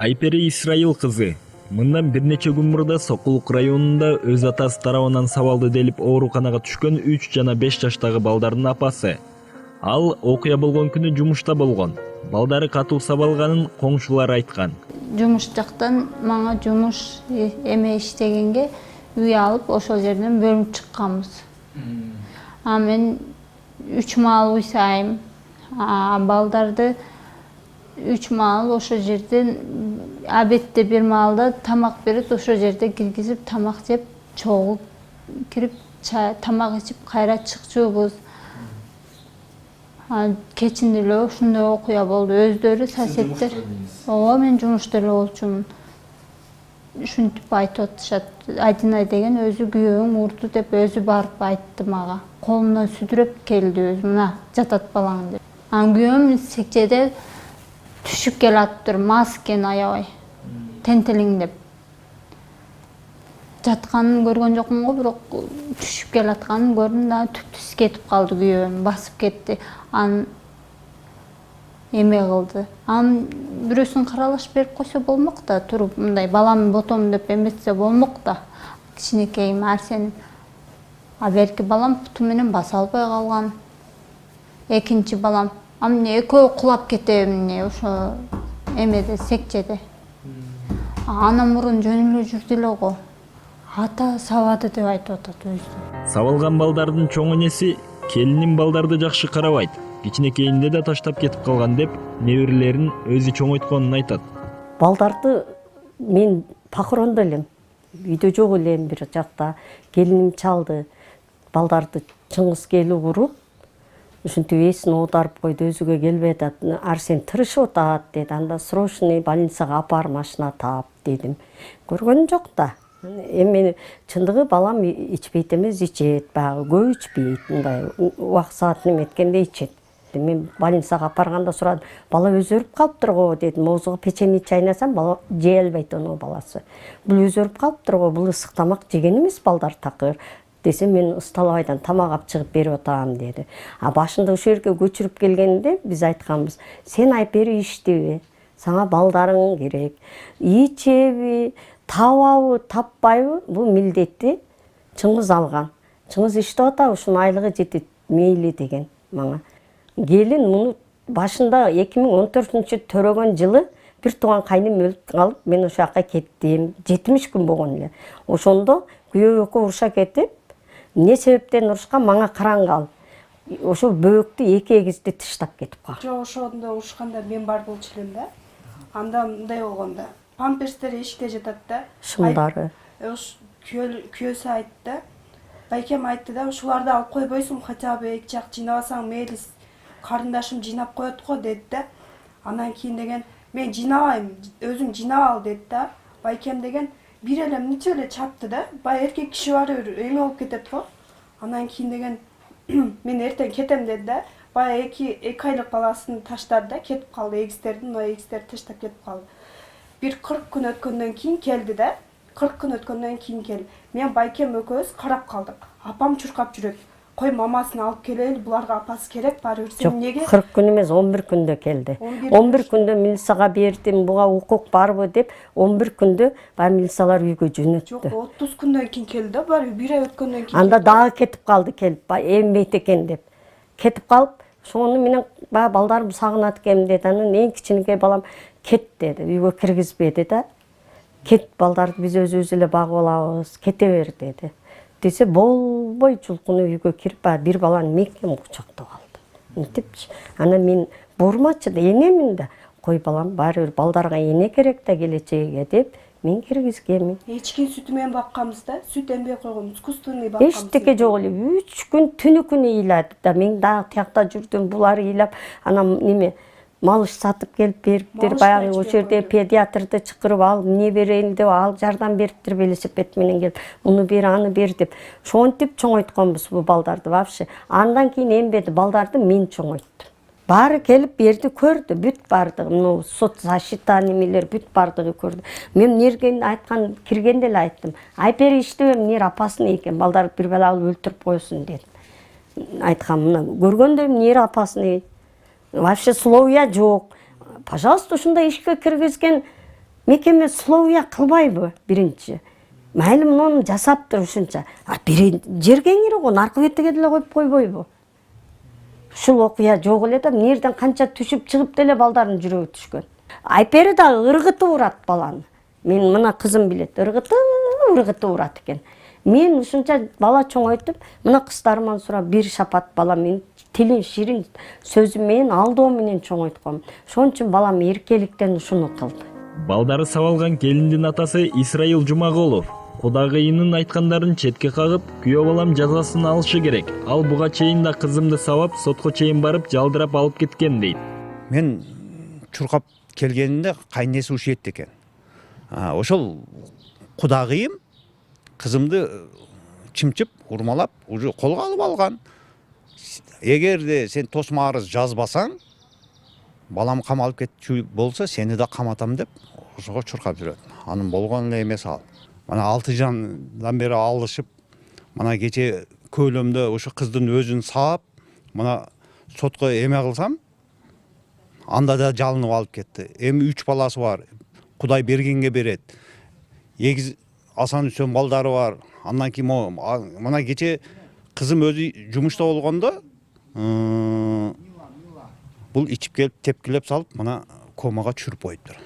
Айпери Исраил кызы мындан бир нече күн мурда Сокулук районунда өз атасы тарабынан сабалды делип ооруканага түшкөн 3 жана 5 жаштагы балдардын апасы. Ал окуя болгон күнү жумушта болгон. Балдары катуу сабалганын коңшулар айткан. Жумуш жактан мага жумуш эме иштегенге үй алып ошол жерден бөлүнүп чыкканбыз. Мен 3 маал үй сайым. Балдарды 3 маал ошол жерден абетте бир маалда тамак берет, ошол жерде киргизип тамак жеп, чогулуп кирип тамак ичип кайра чыкчубуз. Кечинде эле ушундай окуя болду. Өздөрү соседтер. Ооба, мен жумушта эле болчумун. Ушинтип айтып атышат. Айдынай деген өзү күйөөң урду деп өзү барып айтты мага. Колунан сүдүрөп келди өзү, мына жатат балаң деп. Күйөөм секчеде түшүп келаттыр, мас экен аябай. Тентелиңдеп. Жатканын көргөн жокмун го, бирок түшүп келатканын көрдүм да түптүс кетип калды күйөөм, басып кетти. Эме кылды. Бирөөсүн каралаш берип койсо болмок да, туруп мындай балам ботом деп эметсе болмок да. Кичинекейим арсеним. Берки балам путу менен баса албай калган. Экинчи балам. Эмне экөө кулап кетеби эмне ошо эмеде секчеде. Ана мурун жөн эле жүрдү эле го. Ата сабады деп айтып атат өзү. Сабалган балдардын чоң энеси келинин балдарды жакшы карабайт. Кичинекейинде да таштап кетип калган деп неберелерин өзү чоңойтконун айтат. Балдарды мен похорондо элем. Үйдө жок элем бир жакта. Келиним чалды. Балдарды чыңгыз келип уруп, ушинтип эсин оодарып койду, өзүгө келбей атат. Арсен тырышып атат деди. Анда срочный больницага апар, машина таап дедим. Көргөнүм жок да. Эми чындыгы балам ичпейт эмес, ичет, баягы көп ичпейт, мындай убак саатын эметкенде ичет. Мен больницага апарганда сурадым, бала өзөрүп калыптыр го дедим. Оозуга печенье чайнасам, бала жей албайт ону баласы. Бул өзөрүп калыптыр го, бул ысык тамак жеген эмес балдар такыр. Десем мен ысталабайдан тамак алып чыгып берип атам деди. Башында ошол жерге көчүрүп келгенде биз айтканбыз, сен Айпери иштеби, сага балдарың керек. Ичеби, табабы, таппайбы, бул милдетти Чыңгыз алган. Чыңгыз иштеп атабы, ушунун айлыгы жетет, мейли деген мага. Келин муну башында 2014 төрөгөн жылы бир тууган кайным өлүп калып, мен ошол жака кеттим. 70 күн болгон эле. Ошондо күйөө экөө уруша кетип, эмне себептен урушкан мага караңгал. Ошол бөөктү эки эгизди таштап кетип калган. Жок, ошондо урушканда мен бар болчу элем да. Анда мындай болгондо, памперстер эшикте жатат да. Шымдары. Күйөөсү айтты. Байкем айтты да, ушуларды алып койбойсуң, хотя бы 2 жак жыйнабасаң мейли, карындашым жыйнап коет го деди да. Анан кийин деген мен жыйнабайм, өзүң жыйнап ал деди да. Байкем деген бир эле мынча эле чапты да. Бай эркек киши баары бир эме болуп кетет го. Анан кийин деген мен эртең кетем деди да. Бай 2 айлык баласын таштады да, кетип калды эгиздердин, но эгиздерди таштап кетип калды. Бир 40 күн өткөндөн кийин келди да. 40 күн өткөндөн кийин келди. Мен Байкем экөөбүз карап калдык. Апам чуркап жүрөт. Кой мамасын алып келели, буларга апасы керек, баары бир сен неге? 40 күн эмес, 11 күндө келди. 11 күндө милицияга бердим, буга укук барбы деп, 11 күндө баа милициялар үйгө жөнөттү. Жок, 30 күндөн кийин келди да, баары 1 ай өткөндөн кийин. Анда дагы кетип калды, келип, эмбейт экен деп. Кетип калып, ошону менен баа балдарым сагынат экен деди. Анан эң кичинекей балам кет деди, үйгө киргизбеди да. Кет, балдарды биз өзүбүз эле багып алабыз, кете бер деди. Десе болбой чулкуну үйгө кирип, бир баланы мекем кучактап алды. Мынтипчи. Анан мен бурмачы да энемин да, кой балам баары бир балдарга эне керек да келечегиге деп мен киргизгенмин. Эчкин сүтү менен бакканбыз да, сүт эмбей койгон, искусственный бакканбыз. Эчтеке жок эле, 3 күн түнү ыйлады да, мен дагы тиякта жүрдүм, булар ыйлап, анан неме малыш сатып келип бериптир, баягы ошол жерде педиатрды чакырып ал, эмне берейин деп, ал жардам бериптир велосипед менен келип, муну бер, аны бер деп. Ошентип чоңойтконбуз бу балдарды вообще. Андан кийин эмбеди, балдарды мен чоңойттум. Баары келип берди, көрдү, бүт бардыгы, муну соцзащита немелер бүт бардыгы көрдү. Мен нерген айткан, киргенде эле айттым. Айпери иштебем, нер апасына экен, балдарды бир бала алып өлтүрүп койсун дедим. Айткан, мына көргөндө нер апасына вообще словия жок. Пожалуйста, ушундай ишке киргизген мекеме условия кылбайбы биринчи? Майли муну жасаптыр ушунча. Бир жерге кире го наркы беттеге деле коюп койбойбу? Ушул окуя жок эле да мынерден канча түшүп чыгып деле балдардын жүрөгү түшкөн. Айпери да ыргыты урат баланы. Мен мына кызым билет, ыргыты урат экен. Мен ушунча бала чоңойтуп, мына кыздарыман сурап бир шапат бала мен тилин ширин сөзү менен алдоо менен чоңойтком. Ошон үчүн балам эркеликтен ушуну кылды. Балдары сабалган келиндин атасы Исраил Жумагулов кудагыйынын айткандарын четке кагып, күйөө балам жазасын алышы керек. Ал буга чейин да кызымды сабап, сотко чейин барып, жалдырап алып кеткен дейт. Мен чуркап келгенинде кайнеси ушетти экен. Ошол кудагыйым кызымды чимчип, урмалап, уже колго алып алган. Эгерде сен тосма арыз жазбасаң, балам камалып кетчү болсо, сени да каматам деп ошого чуркап жүрөт. Анын болгон эле эмес ал. Мана 6 жандан бери алышып, мана кече көйлөмдө ошо кыздын өзүн саап, мана сотко эме кылсам, анда да жалынып алып кетти. Эми 3 баласы бар. Кудай бергенге берет. Эгиз асан үсөн балдары бар. Андан кийин мана кече кызым өзү жумушта болгондо, бул ичип келип тепкилеп салып, мана комага чүрүп коюптур.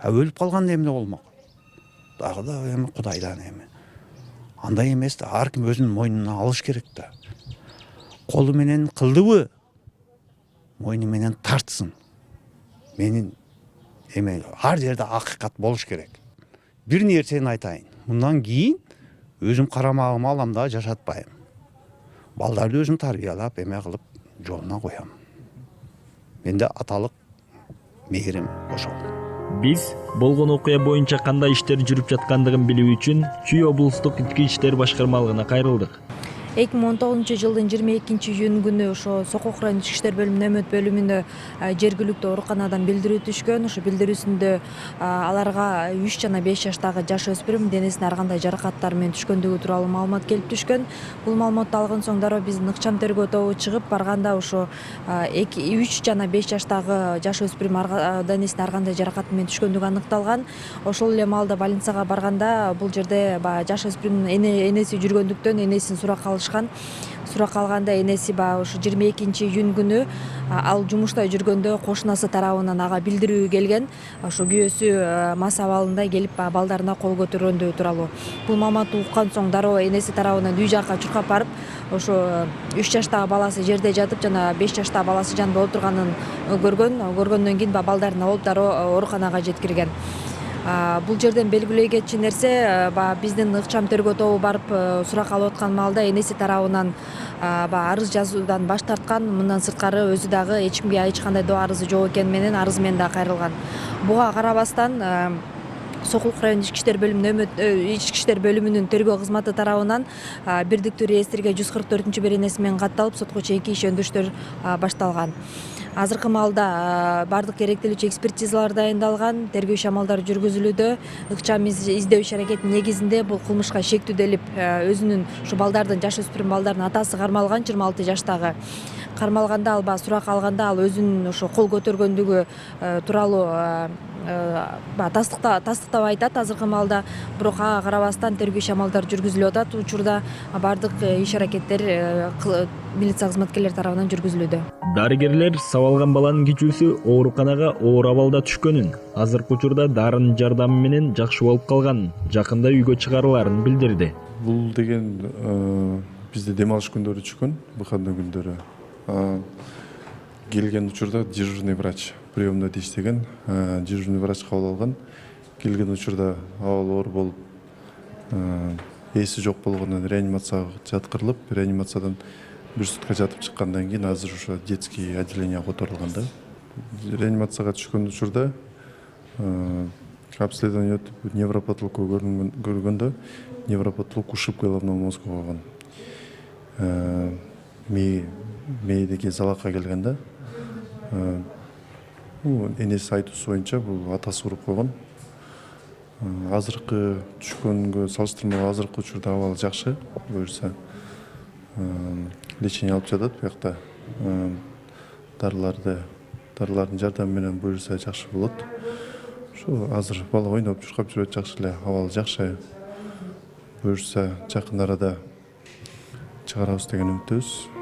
Өлүп калганда эмне болмок? Дагы да эми Кудайдан эми. Андай эмес да, ар ким өзүнүн мойнуна алыш керек да. Колу менен кылдыбы? Мойну менен тартсын. Менин эме ар жерде акыйкат болуш керек. Бир нерсени айтайын. Мындан кийин өзүм карамагыма алам да жашатпайм. Балдарды өзүм тарбиялап, эме кылып жолуна коям. Менде аталык мээрим ошол. Биз болгон окуя боюнча кандай иштер жүрүп жаткандыгын билүү үчүн Чүй облустук ички иштер башкармалыгына кайрылдык. 2019-жылдын 22-июнь күнү ошо Сокок райондук ички иштер бөлүмүнүн өмөт бөлүмүнө жергиликтүү ооруканадан билдирүү түшкөн. Ошо билдирүүсүндө аларга 3 жана 5 жаштагы жаш өспүрүм денесине ар кандай жаракаттар менен түшкөндүгү тууралуу маалымат келип түшкөн. Бул маалыматты алган соң дароо биздин ыкчам тергөө тобу чыгып барганда ошо 3 жана 5 жаштагы жаш өспүрүм денесине ар кандай жаракат менен түшкөндүгү аныкталган. Ошол эле маалда больницага барганда бул жерде жаш өспүрүмдүн энеси жүргөндүктөн энесин суракка алышкан. Суракка алганда энеси ошо 22-июнь күнү ал жумушта жүргөндө кошунасы тарабынан ага билдирүү келген. Ошо күйөөсү мас абалында келип балдарына кол көтөргөндүгү тууралуу. Бул маалыматты уккан соң дароо энеси тарабынан үй жакка чуркап барып, ошо 3 жаштагы баласы жерде жатып жана 5 жаштагы баласы жанында отурганын көргөндөн кийин балдарын алып дароо ооруканага жеткирген. Бул жерден белгилей кетчү нерсе, биздин ыкчам тергөө тобу барып сурак алып аткан маалда энеси тарабынан арыз жазуудан баш тарткан. Мындан сырткары өзү дагы эч кимге эч кандай доо арызы жок экени менен арызы менен дагы кайрылган. Буга карабастан Сокулук райондук ички иштер бөлүмүнүн тергөө кызматы тарабынан бирдиктүү реестрге 144 беренеси менен катталып, сотко чейинки иш өндүрүштөр башталган. Азыркы маалда бардык керектелүүчү экспертизалар дайындалган, тергөө иш-амалдары жүргүзүлүүдө. Ыкчам издөө иш-аракетинин негизинде бул кылмышка шектүүдөлүп, өзүнүн ушу балдардын, жаш өспүрүм балдардын атасы кармалган, 26 жаштагы. Кармалганда ал сурак алганда ал өзүнүн ошо кол көтөргөндүгү тууралуу тастыктап айтат азыркы маалда. Бирок ага карабастан тергөө иш-амалдары жүргүзүлүп атат. Учурда бардык иш-аракеттер милиция кызматкерлери тарабынан жүргүзүлүүдө. Дарыгерлер сабалган баланын кичүүсү ооруканага оор абалда түшкөнүн, азыркы учурда дарынын жардамы менен жакшы болуп калганын, жакында үйгө чыгарыларын билдирди. Бул деген бизде дем алыш күндөрү түшкөн, выходной күндөрү. Келген учурда дежурный врач приемда иштеген, дежурный врач кабыл алган. Келген учурда абалы оор болуп, эси жок болгондон реанимацияга жаткырылып, реанимациядан 1 сутка жатып чыккандан кийин азыр ошо детский отделенияга которулган да. Реанимацияга түшкөн учурда обследование өтүп, невропатолог көргөндө невропатолог ушиб головного мозга болгон. Мээдеги залакка келген да. Энеси айтуусу боюнча бул атасы уруп койгон. Азыркы түшкөнгө салыштырмалуу азыркы учурда абалы жакшы, буюрса лечение алып жатат буякта. Дарылардын жардамы менен буюрса жакшы болот. Ошо азыр бала ойноп чуркап жүрөт, жакшы эле, абалы жакшы. Буюрса жакын арада чыгарабыз деген үмүттөбүз.